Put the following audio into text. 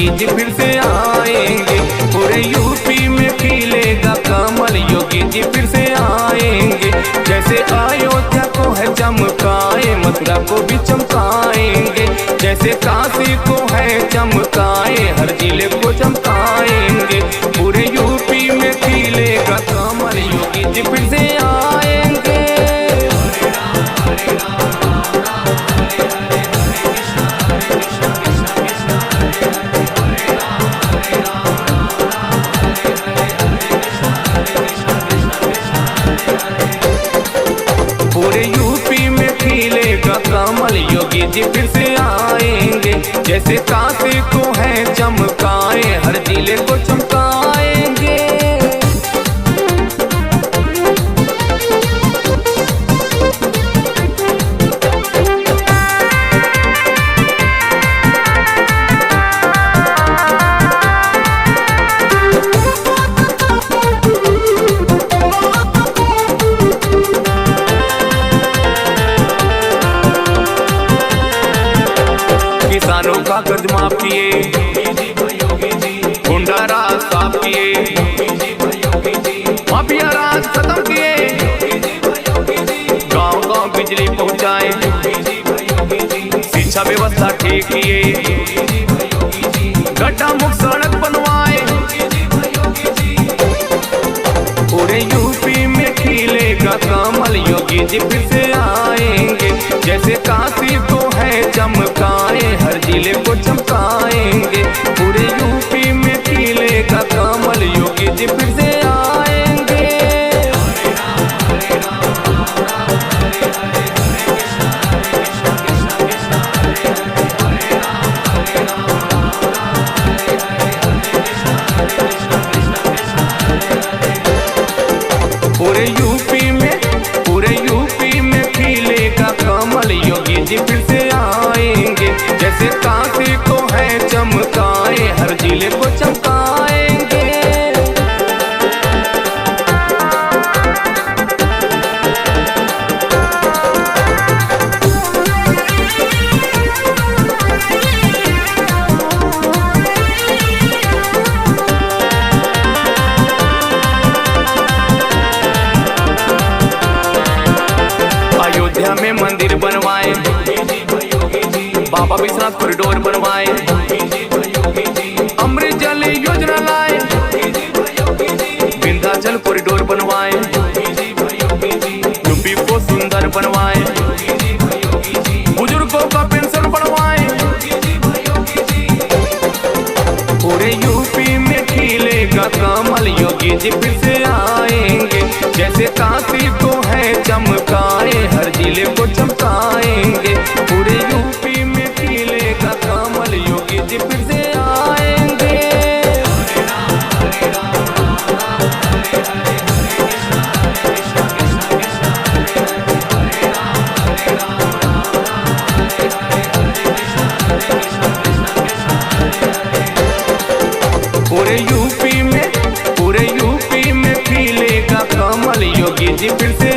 योगी जी फिर से आएंगे। पूरे यूपी में खिलेगा कमल, योगी जी फिर से आएंगे। जैसे अयोध्या को है चमकाए, मथुरा को भी चमकाएंगे। जैसे काशी को है चमकाए, हर जिले को चमकाएंगे। पूरे यूपी में खिलेगा कमल, योगी जी फिर से आएंगे। पूरे यूपी में खिलेगा कमल, योगी जी फिर से आएंगे। जैसे काशी को है चमकाए, हर जिले को चमकाएंगे। किसानों का कर्ज माफ किए, गुंडा राज साफ किए, माफिया राज खत्म किए, गांव गांव बिजली पहुंचाए, शिक्षा व्यवस्था ठीक किए, गड्ढा मुक्त सड़क बनवाए। पूरे यूपी में खिलेगा कमल, योगी जी फिर से आएंगे। जैसे काशी को है चमकाए, हर जिले को चमकाएंगे। पूरे यूपी में खिलेगा कमल, योगी जी फिर से आएंगे। पूरे यूपी में खिलेगा कमल, योगी जी फिर से आएंगे। जैसे काशी को है चमकाए, हर जिले को चमकाएंगे। अयोध्या में मंदिर बनवाए, बाबा विश्वनाथ कॉरिडोर बनवाए, अमृत जल योजना लाए, विंध्याचल कॉरिडोर बनवाए, यूपी को सुंदर बनवाए, बुजुर्गों का पेंशन बनवाए। पूरे यूपी में खिलेगा कमल, योगी जी फिर से आएंगे। जैसे काशी को है चमकाए, हर जिले को चमकाएंगे। पूरे यूपी में खिलेगा कमल, योगी जी फिर से आएंगे। पूरे यूपी में खिलेगा कमल, योगी जी फिर से